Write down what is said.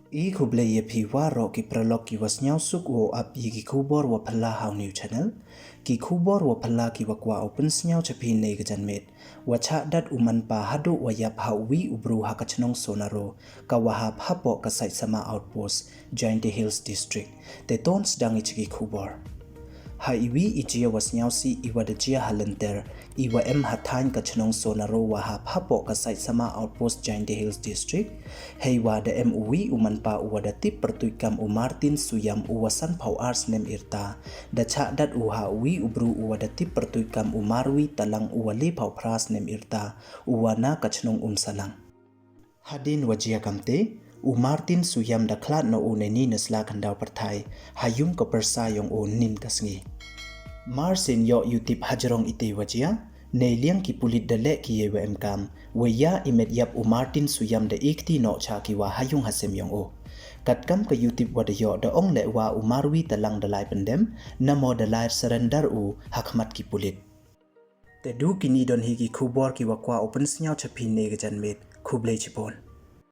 I kuble ye pi waro ki pralog ki was nyau suk wo ap yi ki kubor wa pala how new channel ki kubor wa pala ki wakwa open snyau chapi ne gajan met wa cha dat Manpa haduh wa yap wi ubru ha ka chnong sonaro ka wahap hapo ka site sama outpost Jaintia Hills district te tons dangi chiki kubor ha iwi ijia was nyau si iwa de jia halenter iwa hathain ka chnong sonaro wa hapo ka site sama outpost Jaintia Hills district heiwa de uwi Manpa uwa da tip pertuikam Martin suyam uwasan pau ars nem irta da cha dat uha wi ubru uwa da tip pertuikam marwi talang uwa le pau pras nem irta uwa na ka chnong sanang hadin wajia kamte Martin suyam da klat no uneni nasla khandau perthai hayum ko persa yong nin kasngi Marsin yo YouTube hajarong ite wajia Neiliang ki pulit dale ki yewa emkam weya imet yap Martin suyam da ikti no cha ki wa hayung hasem yong katkam ka YouTube wada yo da ong le wa marwi talang dalai pendem namo dalai surrender hakmat ki pulit te du kini don hi ki khubor ki wakwa open snyau chapi ne gajan met khuble chipon